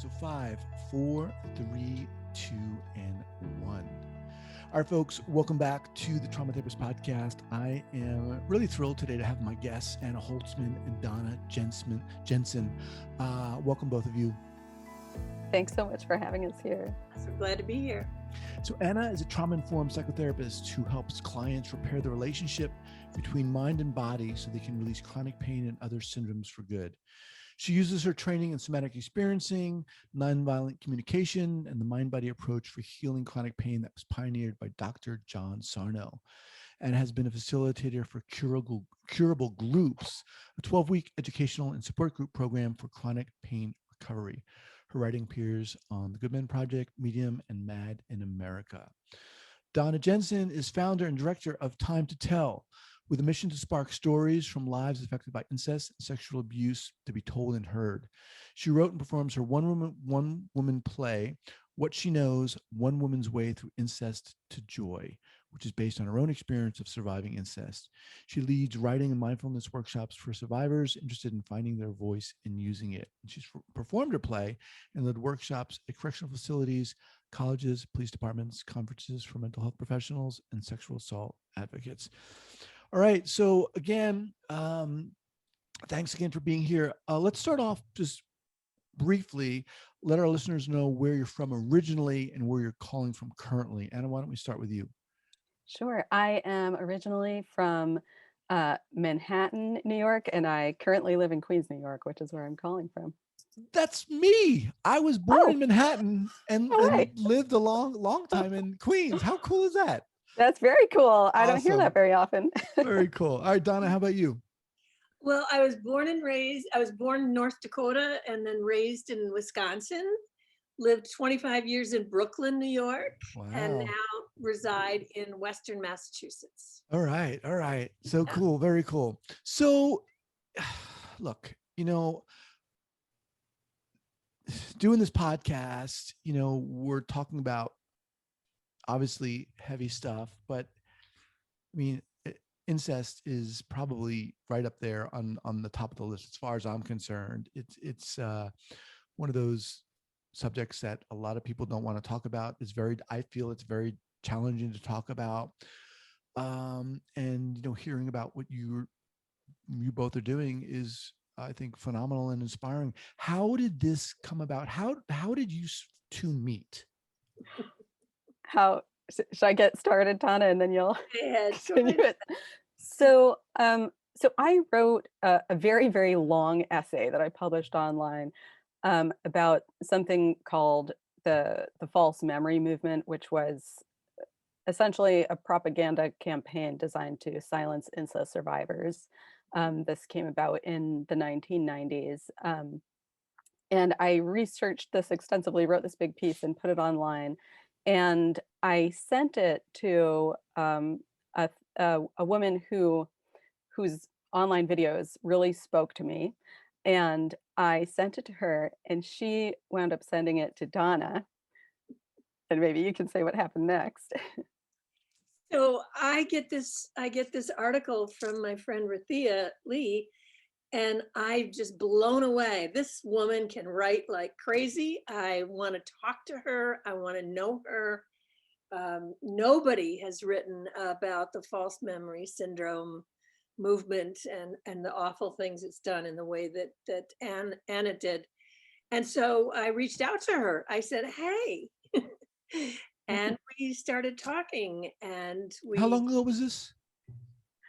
So 5, 4, 3, 2, and 1. All right, folks, welcome back to the Trauma Therapist Podcast. I am really thrilled today to have my guests, Anna Holtzman and Donna Jenson. Welcome, both of you. Thanks so much for having us here. So glad to be here. So Anna is a trauma-informed psychotherapist who helps clients repair the relationship between mind and body so they can release chronic pain and other syndromes for good. She uses her training in somatic experiencing, nonviolent communication, and the mind-body approach for healing chronic pain that was pioneered by Dr. John Sarno, and has been a facilitator for curable groups, a 12-week educational and support group program for chronic pain recovery. Her writing appears on the Good Men Project, Medium, and Mad in America. Donna Jenson is founder and director of Time to Tell, with a mission to spark stories from lives affected by incest and sexual abuse to be told and heard. She wrote and performs her one-woman play, What She Knows, One Woman's Way Through Incest to Joy, which is based on her own experience of surviving incest. She leads writing and mindfulness workshops for survivors interested in finding their voice and using it. And she's performed her play and led workshops at correctional facilities, colleges, police departments, conferences for mental health professionals, and sexual assault advocates. All right. So again, thanks again for being here. Let's start off just briefly. Let our listeners know where you're from originally and where you're calling from currently. Anna, why don't we start with you? Sure. I am originally from Manhattan, New York, and I currently live in Queens, New York, which is where I'm calling from. That's me. I was born in Manhattan and lived a long time in Queens. How cool is that? That's very cool. I don't hear Awesome. that very often. Very cool. All right, Donna, how about you? Well, I was born in North Dakota and then raised in Wisconsin, lived 25 years in Brooklyn, New York, and now reside in Western Massachusetts. All right. All right. So cool. Very cool. So look, doing this podcast, we're talking about obviously heavy stuff, but I mean, incest is probably right up there on the top of the list as far as I'm concerned. It's one of those subjects that a lot of people don't want to talk about. I feel it's very challenging to talk about. And hearing about what you both are doing is, I think, phenomenal and inspiring. How did this come about? How did you two meet? How should I get started, Donna, and then you'll continue it? So I wrote a very, very long essay that I published online about something called the false memory movement, which was essentially a propaganda campaign designed to silence incest survivors. This came about in the 1990s. And I researched this extensively, wrote this big piece and put it online. And I sent it to a woman whose online videos really spoke to me. And I sent it to her, and she wound up sending it to Donna. And maybe you can say what happened next. So I get this article from my friend Rathia Lee, and I'm just blown away. This woman can write like crazy. I want to talk to her. I want to know her. Nobody has written about the false memory syndrome movement and the awful things it's done in the way that Anna did. And so I reached out to her. I said, hey, and we started talking. And How long ago was this?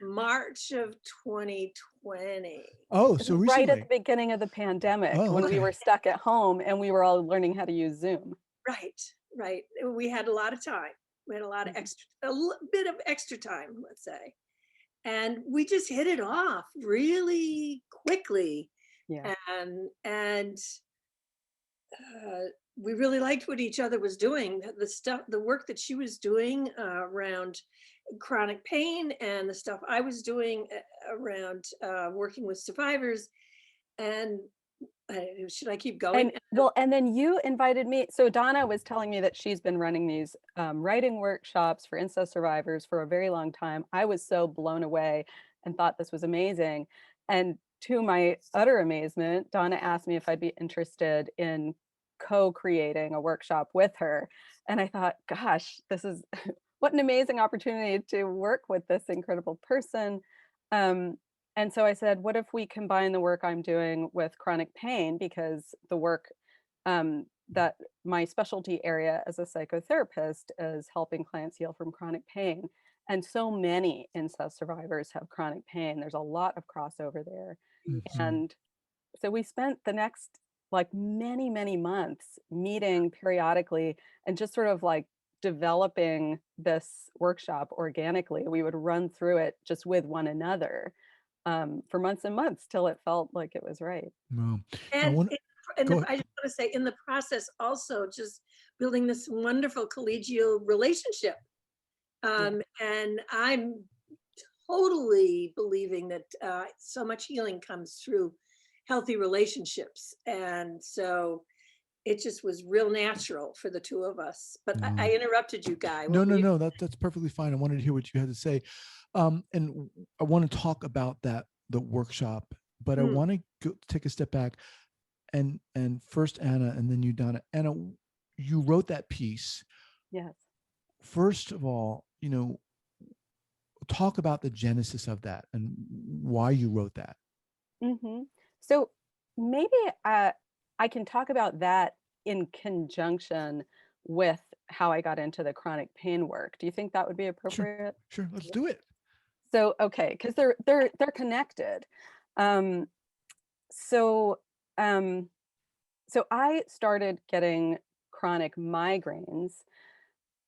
March of 2020. Oh, so recently. Right at the beginning of the pandemic, when we were stuck at home and we were all learning how to use Zoom. Right. We had a lot of time. We had a bit of extra time, let's say. And we just hit it off really quickly. Yeah. And we really liked what each other was doing. The work that she was doing around chronic pain, and the stuff I was doing around working with survivors. And should I keep going? And then you invited me. So Donna was telling me that she's been running these writing workshops for incest survivors for a very long time. I was so blown away and thought this was amazing. And to my utter amazement, Donna asked me if I'd be interested in co-creating a workshop with her. And I thought, gosh, this is what an amazing opportunity to work with this incredible person. And so I said, what if we combine the work I'm doing with chronic pain? Because the work that my specialty area as a psychotherapist is helping clients heal from chronic pain. And so many incest survivors have chronic pain. There's a lot of crossover there. Mhm. And so we spent the next like many, many months meeting periodically and just sort of like developing this workshop organically. We would run through it just with one another for months and months till it felt like it was right. Wow. I And want go ahead. I just want to say, in the process, also just building this wonderful collegial relationship. And I'm totally believing that so much healing comes through healthy relationships. And so it just was real natural for the two of us. But I interrupted you, Guy. No, What were no, you? no. That's perfectly fine. I wanted to hear what you had to say, and I want to talk about the workshop. But I Hmm. want to take a step back, and first Anna, and then you, Donna. Anna, you wrote that piece. Yes. First of all, talk about the genesis of that and why you wrote that. So maybe I can talk about that in conjunction with how I got into the chronic pain work. Do you think that would be appropriate? Sure. Let's do it. So okay, because they're connected. Um, so um, so I started getting chronic migraines,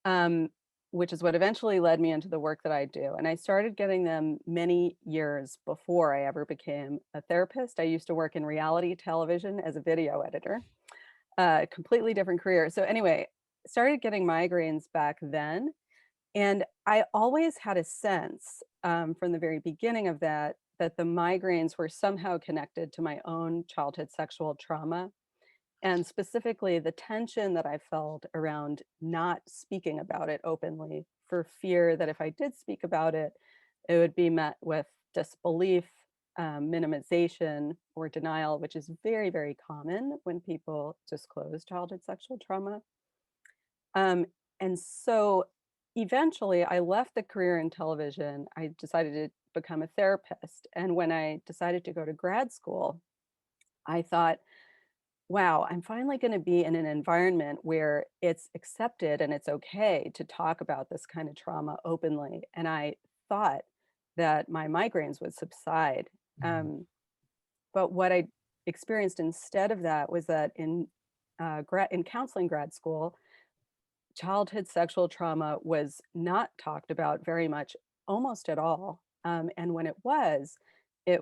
um, which is what eventually led me into the work that I do. And I started getting them many years before I ever became a therapist. I used to work in reality television as a video editor, completely different career. So anyway, started getting migraines back then. And I always had a sense from the very beginning of that, that the migraines were somehow connected to my own childhood sexual trauma. And specifically, the tension that I felt around not speaking about it openly for fear that if I did speak about it, it would be met with disbelief, minimization, or denial, which is very, very common when people disclose childhood sexual trauma. Um, and so eventually, I left the career in television. I decided to become a therapist. And when I decided to go to grad school, I thought, wow, I'm finally going to be in an environment where it's accepted and it's okay to talk about this kind of trauma openly. And I thought that my migraines would subside. Um, but what I experienced instead of that was that in counseling grad school, childhood sexual trauma was not talked about very much, almost at all. And when it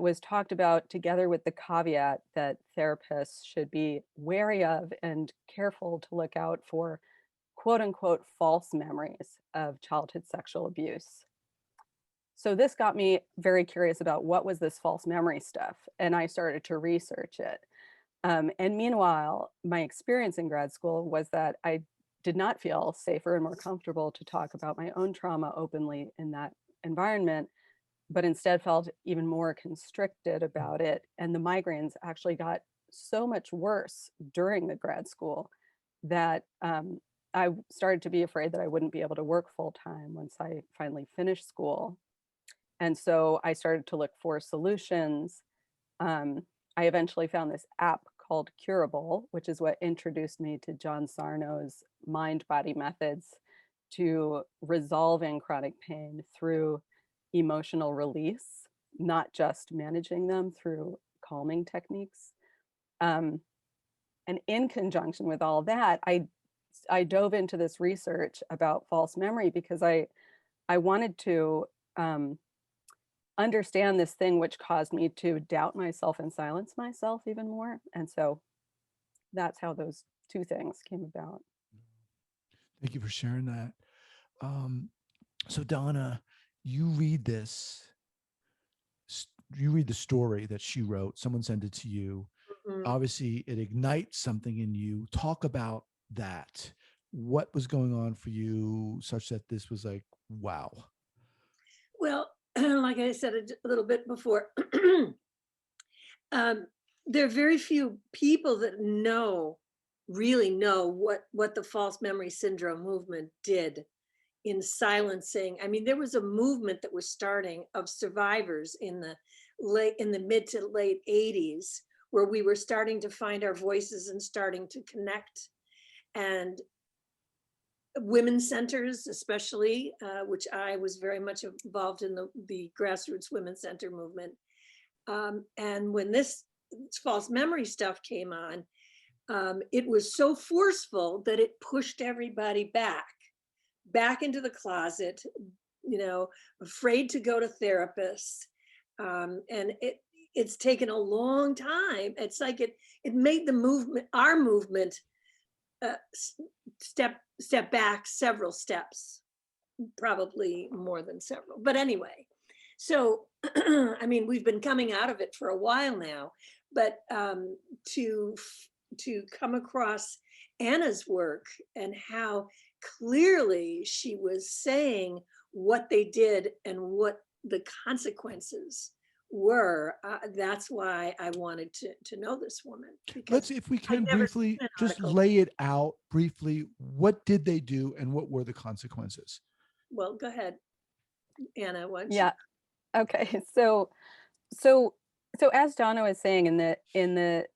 was talked about together with the caveat that therapists should be wary of and careful to look out for quote unquote false memories of childhood sexual abuse. So this got me very curious about what was this false memory stuff, and I started to research it. And meanwhile, my experience in grad school was that I did not feel safer and more comfortable to talk about my own trauma openly in that environment, but instead felt even more constricted about it. And the migraines actually got so much worse during the grad school that I started to be afraid that I wouldn't be able to work full time once I finally finished school. And so I started to look for solutions. I eventually found this app called Curable, which is what introduced me to John Sarno's mind body methods to resolving chronic pain through emotional release, not just managing them through calming techniques. Um, and in conjunction with all that, I dove into this research about false memory because I wanted to understand this thing which caused me to doubt myself and silence myself even more. And so that's how those two things came about. Thank you for sharing that. Um, so Donna, you read this. You read the story that she wrote. Someone sent it to you. Mhm. Obviously, it ignites something in you. Talk about that. What was going on for you, such that this was like, wow. Well, like I said a little bit before, there are very few people that know really know what the false memory syndrome movement did in silencing. I mean, there was a movement that was starting of survivors in the mid to late 80s, where we were starting to find our voices and starting to connect. And women's centers, especially, which I was very much involved in the grassroots women's center movement. And when this false memory stuff came on, it was so forceful that it pushed everybody back into the closet, you know, afraid to go to therapists. And it's taken a long time. It's like it made the movement, our movement, step back several steps, probably more than several. But anyway, so I mean, we've been coming out of it for a while now, but to come across Anna's work and how clearly she was saying what they did and what the consequences were, that's why I wanted to know this woman. Let's, if we can briefly just lay it out briefly. What did they do and what were the consequences? Well, go ahead, Anna. Yeah. Okay. So as Donna was saying, in the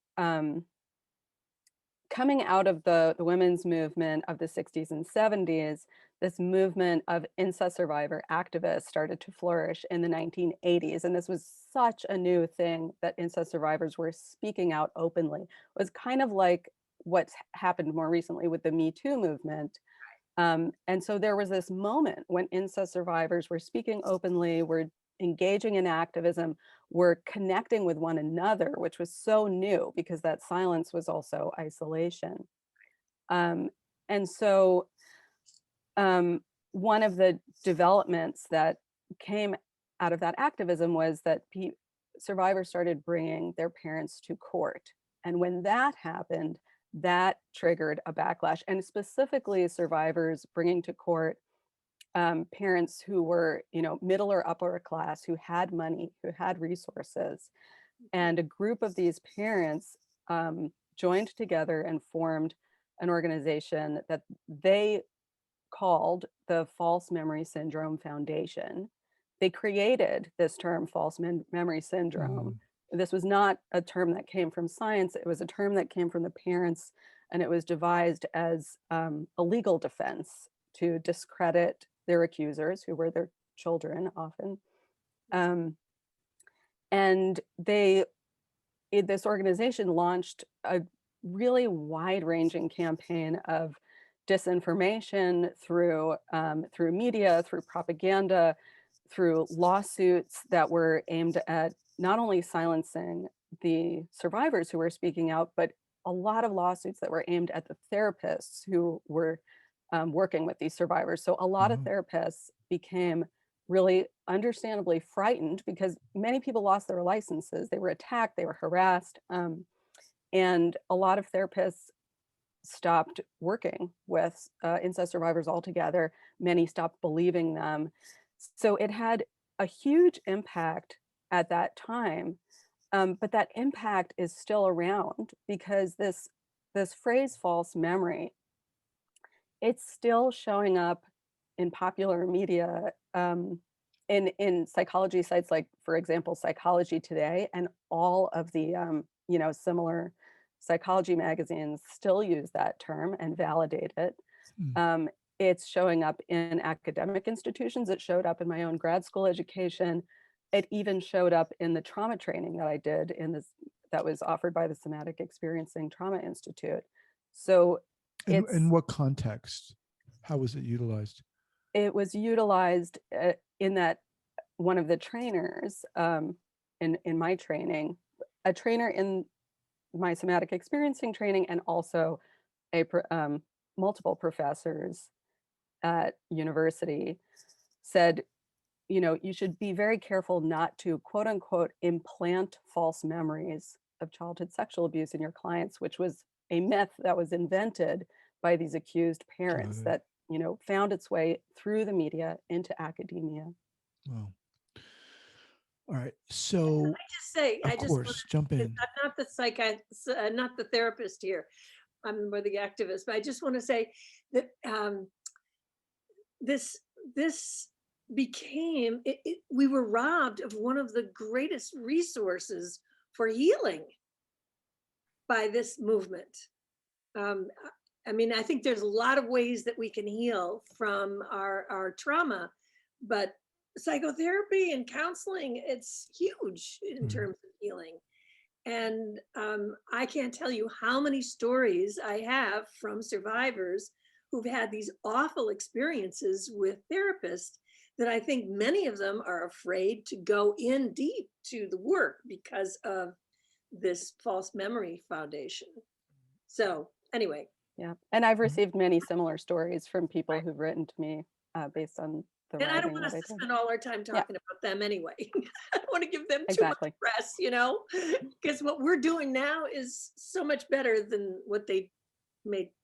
coming out of the women's movement of the 60s and 70s, this movement of incest survivor activists started to flourish in the 1980s. And this was such a new thing that incest survivors were speaking out openly. It was kind of like what's happened more recently with the Me Too movement. And so there was this moment when incest survivors were speaking openly, were engaging in activism, were connecting with one another, which was so new because that silence was also isolation. And so one of the developments that came out of that activism was that survivors started bringing their parents to court. And when that happened, that triggered a backlash, and specifically survivors bringing to court parents who were, middle or upper class, who had money, who had resources. And a group of these parents joined together and formed an organization that they called the False Memory Syndrome Foundation. They created this term, false memory syndrome. This was not a term that came from science. It was a term that came from the parents, and it was devised as a legal defense to discredit their accusers, who were their children often. And this organization launched a really wide-ranging campaign of disinformation through media, through propaganda, through lawsuits that were aimed at not only silencing the survivors who were speaking out, but a lot of lawsuits that were aimed at the therapists who were working with these survivors. So a lot of therapists became really understandably frightened because many people lost their licenses. They were attacked, they were harassed, and a lot of therapists stopped working with incest survivors altogether. Many stopped believing them. So it had a huge impact at that time, but that impact is still around because this phrase false memory, it's still showing up in popular media, in psychology sites like, for example, Psychology Today, and all of the similar psychology magazines still use that term and validate it. It's showing up in academic institutions. It showed up in my own grad school education. It even showed up in the trauma training that I did that was offered by the Somatic Experiencing Trauma Institute. So in what context? How was it utilized? It was utilized in that one of the trainers in my training, a trainer in my Somatic Experiencing training, and also multiple professors at university said, you should be very careful not to, quote unquote, implant false memories of childhood sexual abuse in your clients, which was a myth that was invented by these accused parents that, found its way through the media into academia. Wow. All right. So I just say, of course, jump in. I'm not the not the therapist here. I'm more the activist, but I just want to say that this became, we were robbed of one of the greatest resources for healing by this movement. I mean, I think there's a lot of ways that we can heal from our trauma, but psychotherapy and counseling, it's huge in terms of healing. And I can't tell you how many stories I have from survivors who've had these awful experiences with therapists that I think many of them are afraid to go in deep to the work because of this false memory foundation. So anyway. Yeah. And I've received many similar stories from people who've written to me based on the writing. And I don't want us to spend all our time talking about them anyway. I don't want to give them too much press, you know, because what we're doing now is so much better than what they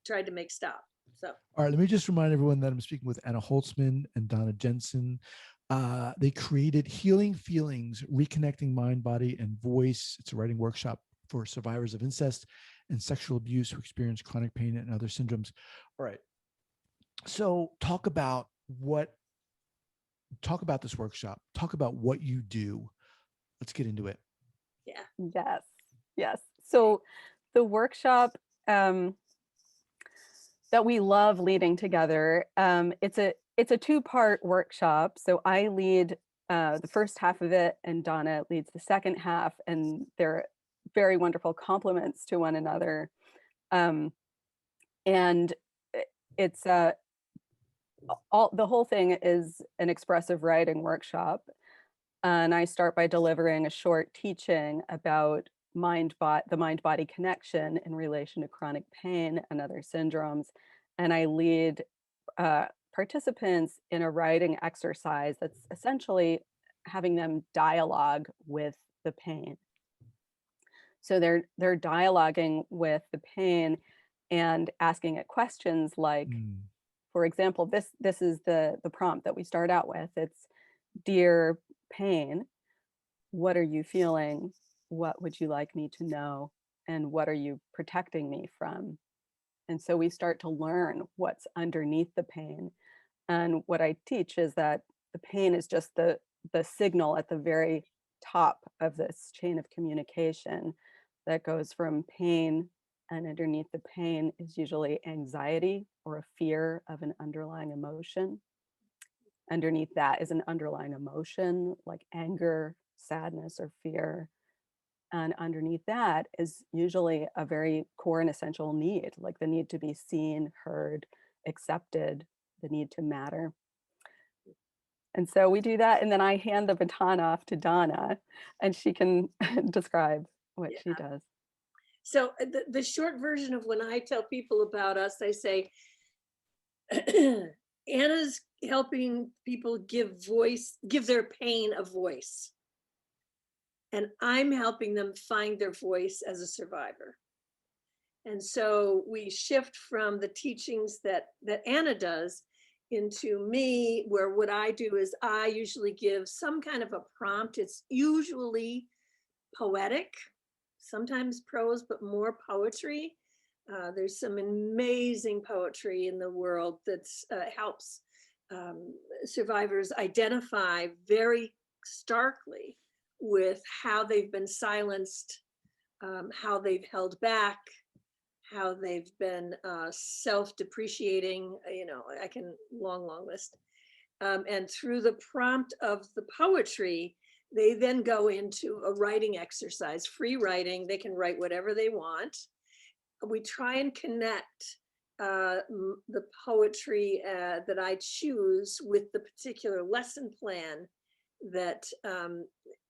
tried to make stop. So, all right, let me just remind everyone that I'm speaking with Anna Holtzman and Donna Jenson. They created Healing Feelings, Reconnecting Mind, Body, and Voice. It's a writing workshop for survivors of incest and sexual abuse who experience chronic pain and other syndromes. All right. So talk about this workshop. Talk about what you do. Let's get into it. Yeah. Yes. So the workshop that we love leading together, it's a two-part workshop. So I lead the first half of it and Donna leads the second half, and they're very wonderful complements to one another. And it's the whole thing is an expressive writing workshop. And I start by delivering a short teaching about the mind-body connection in relation to chronic pain and other syndromes. And I lead participants in a writing exercise that's essentially having them dialogue with the pain. So they're dialoguing with the pain and asking it questions like, for example, this is the prompt that we start out with. It's, dear pain, what are you feeling? What would you like me to know? And what are you protecting me from? And so we start to learn what's underneath the pain. And what I teach is that the pain is just the signal at the very top of this chain of communication that goes from pain, and underneath the pain is usually anxiety or a fear of an underlying emotion. Underneath that is an underlying emotion like anger, sadness, or fear. And underneath that is usually a very core and essential need, like the need to be seen, heard, accepted, the need to matter. And so we do that, and then I hand the baton off to Donna, and she can describe what she does. So the short version of when I tell people about us, I say, Anna's helping people give their pain a voice. And I'm helping them find their voice as a survivor. And so we shift from the teachings that Anna does into me, where what I do is I usually give some kind of a prompt. It's usually poetic, sometimes prose, but more poetry. There's some amazing poetry in the world that helps survivors identify very starkly with how they've been silenced, how they've held back, how they've been self-depreciating, you know, I can long list. And through the prompt of the poetry, they then go into a writing exercise, free writing. They can write whatever they want. We try and connect the poetry that I choose with the particular lesson plan that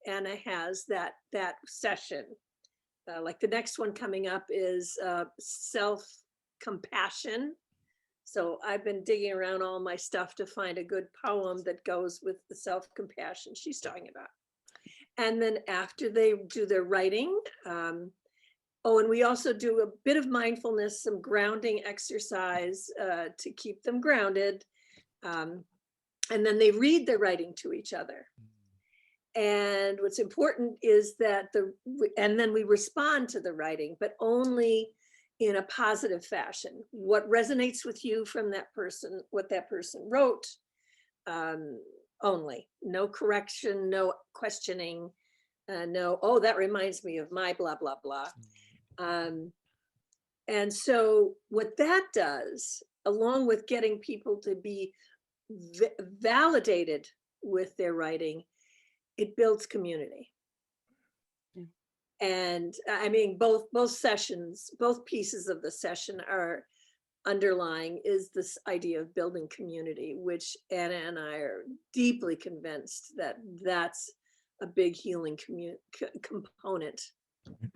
Anna has that session. Like the next one coming up is self-compassion. So I've been digging around all my stuff to find a good poem that goes with the self-compassion she's talking about. And then after they do their writing, and we also do a bit of mindfulness, some grounding exercise to keep them grounded. And then they read their writing to each other. And what's important is that and then we respond to the writing, but only in a positive fashion. What resonates with you from that person, what that person wrote, only. No correction, no questioning, no, oh, that reminds me of my blah, blah, blah. And so what that does, along with getting people to be validated with their writing, it builds community. Yeah. And I mean, both sessions, both pieces of the session are underlying is this idea of building community, which Anna and I are deeply convinced that that's a big healing component.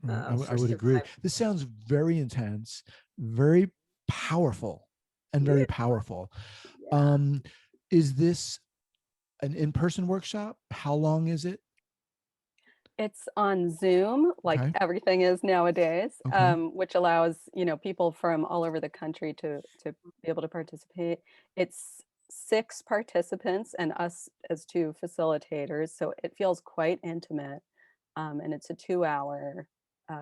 I would agree. This sounds very intense, very powerful, and very powerful. Yeah. Is this an in-person workshop? How long is it? It's on Zoom, like everything is nowadays, which allows, people from all over the country to be able to participate. It's 6 participants and us as 2 facilitators, so it feels quite intimate. And it's a 2-hour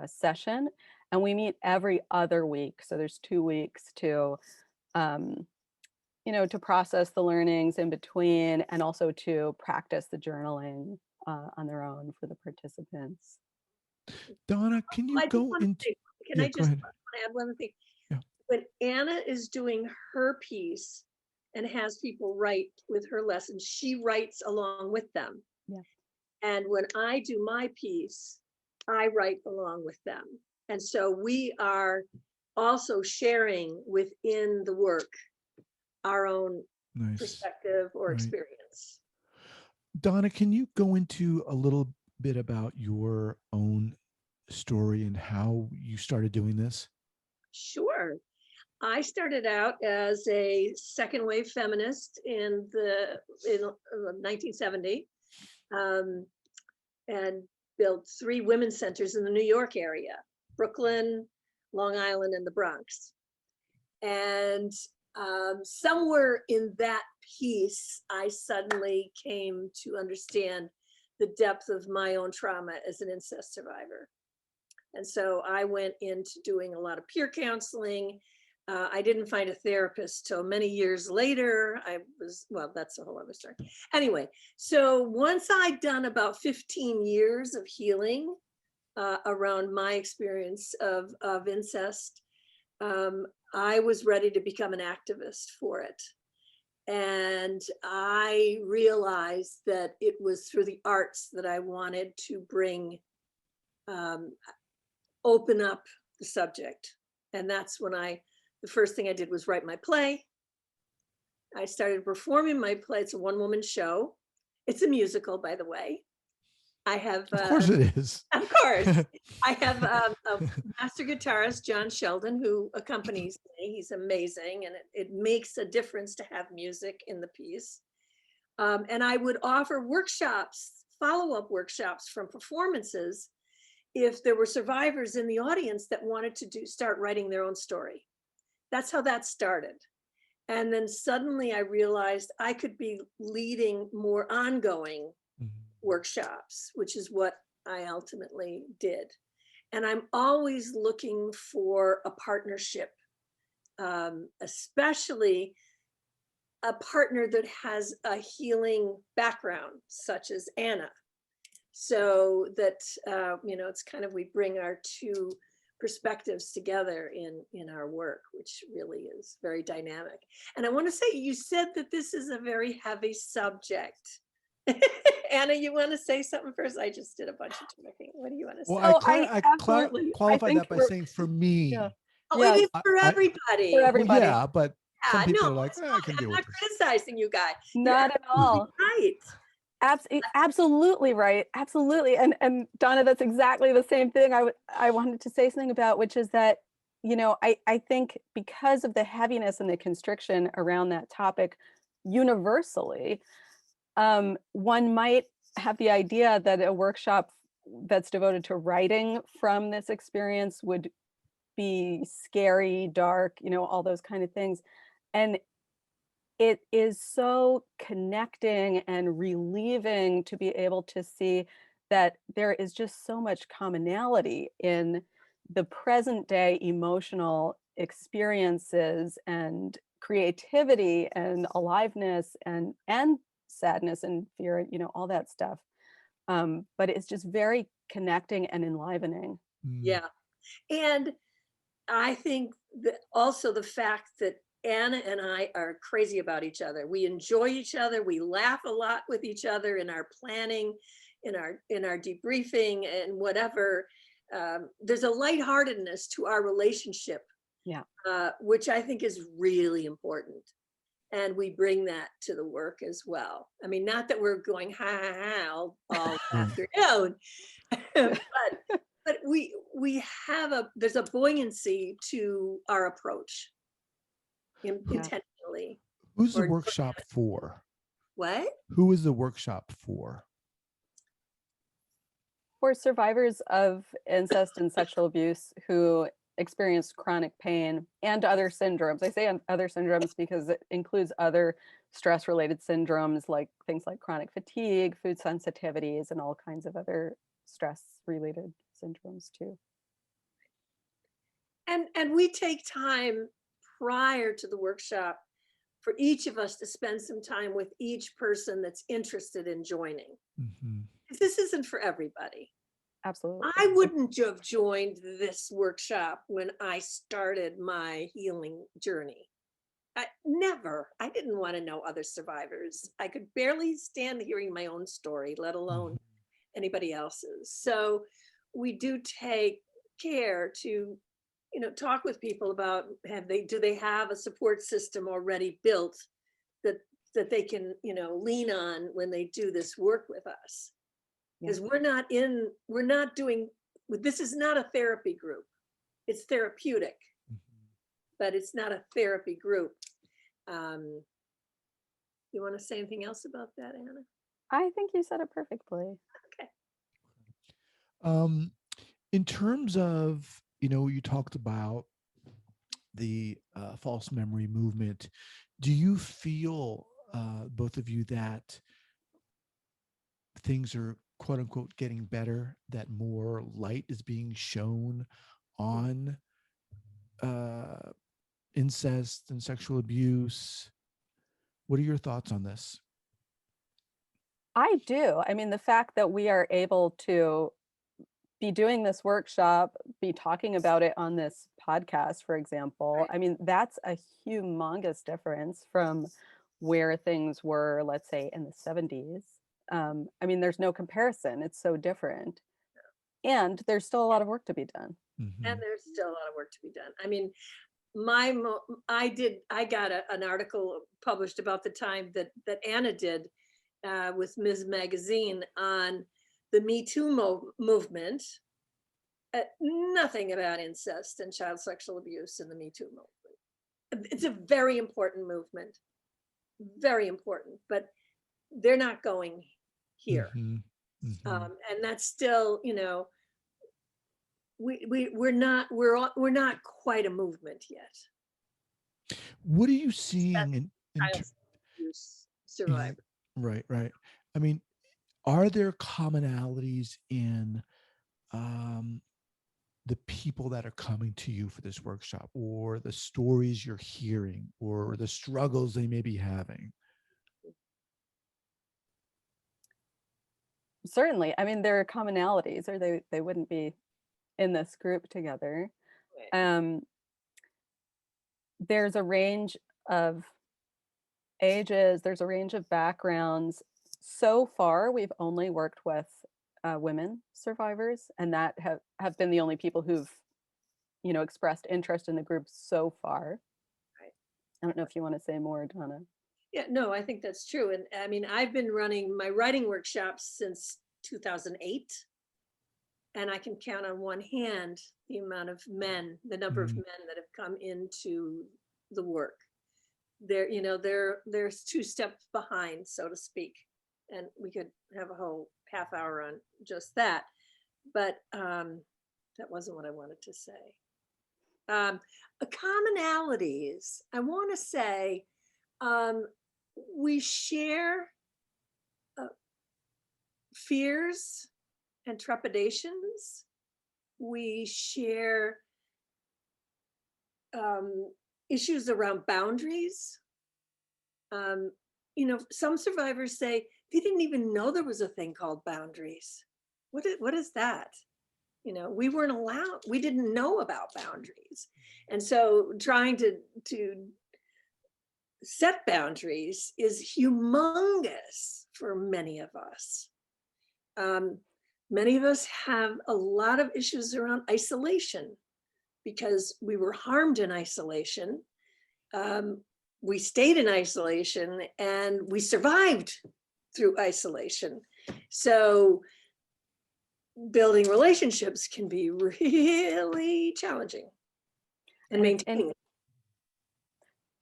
session, and we meet every other week. So there's 2 weeks to, to process the learnings in between, and also to practice the journaling on their own for the participants. Donna, can you go into? Can I just add one thing? Yeah. When Anna is doing her piece and has people write with her lessons, she writes along with them. Yeah. And when I do my piece, I write along with them. And so we are also sharing within the work our own perspective or experience. Donna, can you go into a little bit about your own story and how you started doing this? Sure. I started out as a second wave feminist in 1970, and built 3 women's centers in the New York area, Brooklyn, Long Island, and the Bronx. And somewhere in that piece, I suddenly came to understand the depth of my own trauma as an incest survivor. And so I went into doing a lot of peer counseling. I didn't find a therapist till many years later. That's a whole other story. Anyway, so once I'd done about 15 years of healing around my experience of incest, I was ready to become an activist for it. And I realized that it was through the arts that I wanted to bring, open up the subject. And that's when the first thing I did was write my play. I started performing my play. It's a 1-woman show. It's a musical, by the way. I have, of course it is. Of course. I have a master guitarist, John Sheldon, who accompanies me. He's amazing. And it makes a difference to have music in the piece. And I would offer workshops, follow-up workshops from performances, if there were survivors in the audience that wanted to start writing their own story. That's how that started. And then suddenly I realized I could be leading more ongoing workshops, which is what I ultimately did. And I'm always looking for a partnership, especially a partner that has a healing background, such as Anna. So that, it's kind of, we bring our 2 perspectives together in our work, which really is very dynamic. And I want to say, you said that this is a very heavy subject. Anna, you want to say something first? I just did a bunch of talking. What do you want to say? Well, I qualified that by saying for me. Yeah. It is for everybody. For everybody. Well, yeah, but some people are like, I can deal with this. I'm not criticizing you guys. Not at all. Right. Absolutely right. Absolutely. And Donna, that's exactly the same thing I wanted to say something about, which is that, I think because of the heaviness and the constriction around that topic universally, one might have the idea that a workshop that's devoted to writing from this experience would be scary, dark, all those kind of things. And it is so connecting and relieving to be able to see that there is just so much commonality in the present day emotional experiences and creativity and aliveness and sadness and fear, all that stuff. But it's just very connecting and enlivening. Yeah. And I think that also the fact that Anna and I are crazy about each other. We enjoy each other. We laugh a lot with each other in our planning, in our debriefing and whatever. There's a lightheartedness to our relationship, Yeah. which I think is really important. And we bring that to the work as well. I mean, not that we're going ha ha ha all afternoon, but we have there's a buoyancy to our approach intentionally. Who's the workshop for? What? Who is the workshop for? For survivors of incest and sexual abuse who experience chronic pain and other syndromes. I say other syndromes because it includes other stress-related syndromes, like things like chronic fatigue, food sensitivities, and all kinds of other stress-related syndromes too. And we take time prior to the workshop for each of us to spend some time with each person that's interested in joining. This isn't for everybody. Absolutely. I wouldn't have joined this workshop when I started my healing journey. I didn't want to know other survivors. I could barely stand hearing my own story, let alone anybody else's. So we do take care to, talk with people about do they have a support system already built that they can, lean on when they do this work with us. Because we're not doing, this is not a therapy group. It's therapeutic, but it's not a therapy group. You want to say anything else about that, Anna? I think you said it perfectly. Okay. In terms of, you talked about the false memory movement. Do you feel, both of you, that things are quote unquote getting better, that more light is being shown on incest and sexual abuse? What are your thoughts on this? I do. I mean, the fact that we are able to be doing this workshop, be talking about it on this podcast, for example, I mean, that's a humongous difference from where things were, let's say, in the 70s. I mean, there's no comparison. It's so different. And there's still a lot of work to be done. And there's still a lot of work to be done. I mean, I got an article published about the time that Anna did with Ms. Magazine on the Me Too movement. Nothing about incest and child sexual abuse in the Me Too movement. It's a very important movement, very important, but they're not going here. And that's still, we're not quite a movement yet. What are you seeing in survivors? Right. I mean, are there commonalities in the people that are coming to you for this workshop, or the stories you're hearing, or the struggles they may be having? Certainly. I mean, there are commonalities, or they wouldn't be in this group together. There's a range of ages, there's a range of backgrounds. So far, we've only worked with women survivors, and that have been the only people who've, expressed interest in the group so far. Right. I don't know if you want to say more, Donna. Yeah, no, I think that's true. And I mean, I've been running my writing workshops since 2008. And I can count on one hand the amount of men, the number of men that have come into the work. There's 2 steps behind, so to speak. And we could have a whole half hour on just that. But that wasn't what I wanted to say. Commonalities, I want to say, we share fears and trepidations we share issues around boundaries. Some survivors say they didn't even know there was a thing called boundaries. What is that? We weren't allowed, we didn't know about boundaries. And so trying to set boundaries is humongous for many of us. Many of us have a lot of issues around isolation because we were harmed in isolation. We stayed in isolation and we survived through isolation. So building relationships can be really challenging and maintaining.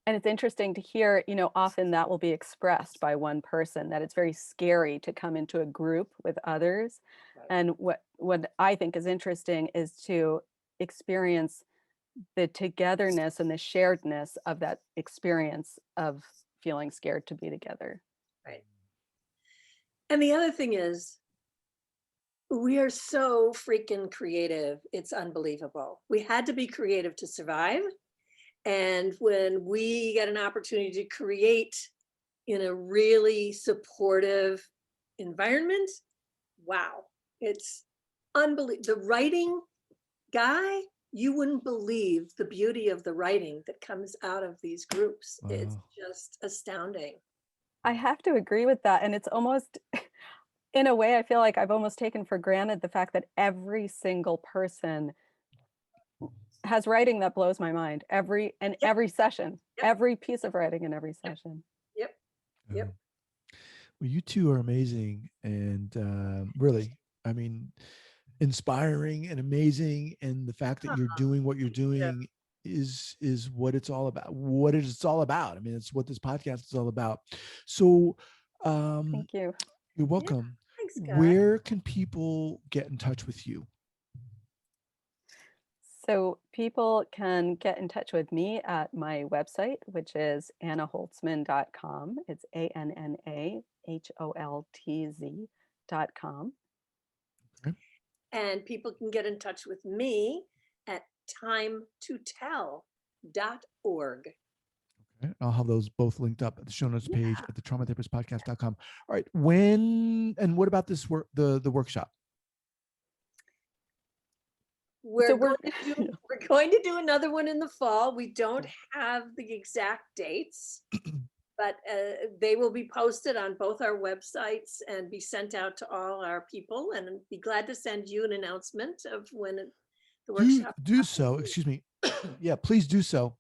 And it's interesting to hear, often that will be expressed by one person, that it's very scary to come into a group with others. Right. And what I think is interesting is to experience the togetherness and the sharedness of that experience of feeling scared to be together. Right. And the other thing is, we are so freaking creative. It's unbelievable. We had to be creative to survive. And when we get an opportunity to create in a really supportive environment, wow, it's unbelievable. The writing guy, you wouldn't believe the beauty of the writing that comes out of these groups. Wow. It's just astounding. I have to agree with that. And it's almost, in a way, I feel like I've almost taken for granted the fact that every single person has writing that blows my mind. Every session, every piece of writing in every session. Yep. Well, you two are amazing and really, I mean, inspiring and amazing. And the fact that you're doing what you're doing is what it's all about. What it's all about. I mean, it's what this podcast is all about. So, thank you. You're welcome. Yeah, thanks, guys. Where can people get in touch with you? So people can get in touch with me at my website, which is annaholtzman.com. It's ANNAHOLTZ.com. Okay. And people can get in touch with me at timetotell.org. Okay. I'll have those both linked up at the show notes page at the traumatherapistpodcast.com. All right. When and what about this work, the workshop? We're going to do another one in the fall. We don't have the exact dates, but they will be posted on both our websites and be sent out to all our people, and be glad to send you an announcement of when the workshop. Do so. Excuse me. Yeah, please do so.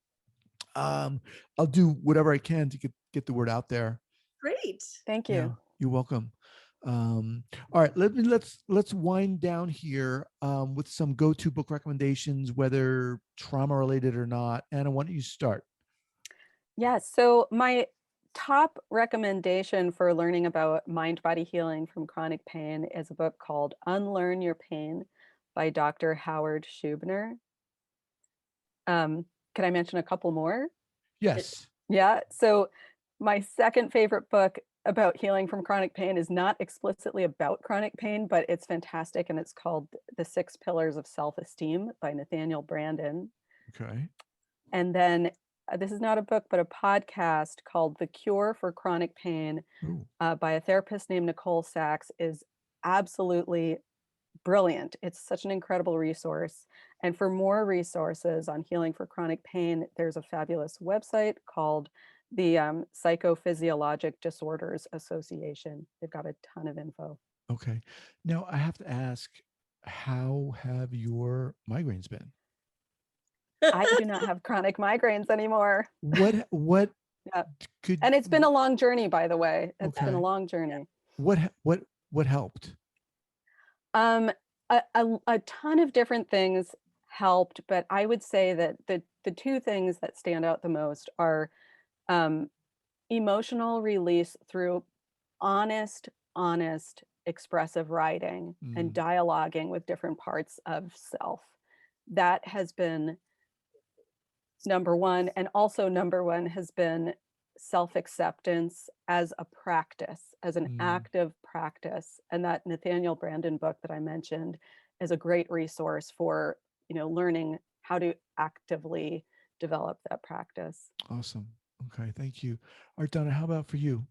I'll do whatever I can to get the word out there. Great. Thank you. Yeah, you're welcome. All right, let's wind down here with some go-to book recommendations, whether trauma related or not. Anna, why don't you start? Yeah, so my top recommendation for learning about mind-body healing from chronic pain is a book called Unlearn Your Pain by Dr. Howard Schubner. Can I mention a couple more? Yes. So my second favorite book about healing from chronic pain is not explicitly about chronic pain, but it's fantastic, and it's called The 6 Pillars of Self-Esteem by Nathaniel Brandon. Okay. And then this is not a book, but a podcast called The Cure for Chronic Pain by a therapist named Nicole Sachs is absolutely brilliant. It's such an incredible resource. And for more resources on healing for chronic pain, there's a fabulous website called the Psychophysiologic Disorders Association. They've got a ton of info. Okay. Now I have to ask, how have your migraines been? I do not have chronic migraines anymore. What could, and it's been a long journey, by the way. It's been a long journey. What helped? A ton of different things helped, but I would say that the two things that stand out the most are emotional release through honest, expressive writing and dialoguing with different parts of self. That has been number one. And also number one has been self-acceptance as a practice, as an Mm. active practice. And that Nathaniel Branden book that I mentioned is a great resource for, learning how to actively develop that practice. Awesome. Okay, thank you. All right, Donna, how about for you?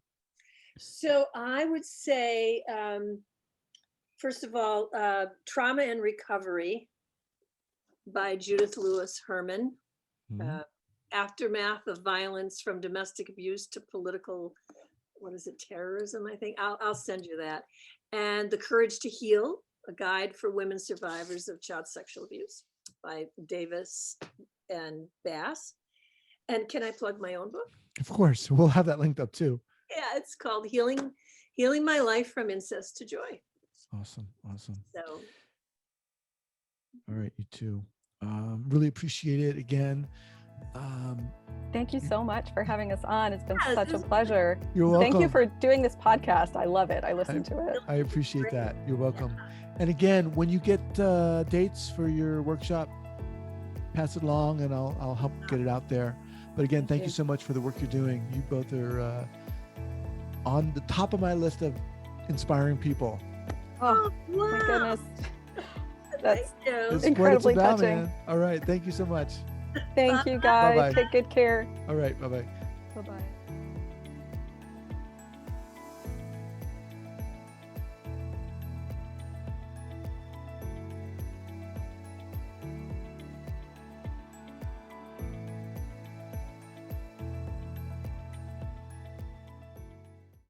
So I would say, first of all, Trauma and Recovery by Judith Lewis Herman. Mhm. Aftermath of Violence from Domestic Abuse to Political, terrorism, I think. I'll send you that. And The Courage to Heal, a guide for women survivors of child sexual abuse by Davis and Bass. And can I plug my own book? Of course, we'll have that linked up too. Yeah, it's called Healing My Life from Incest to Joy. Awesome. So, all right, you too. Really appreciate it again. Thank you so much for having us on. It's been Yes, such a this is pleasure. You're welcome. Thank you for doing this podcast. I love it. I listen to it. I appreciate that. You're welcome. And again, when you get dates for your workshop, pass it along and I'll help get it out there. But again, thank you so much for the work you're doing. You both are on the top of my list of inspiring people. Oh, wow. my goodness. That's It's incredibly what it's about, touching. man. All right. Thank you so much. Thank you, guys. Bye-bye. Take good care. All right. Bye-bye. Bye-bye.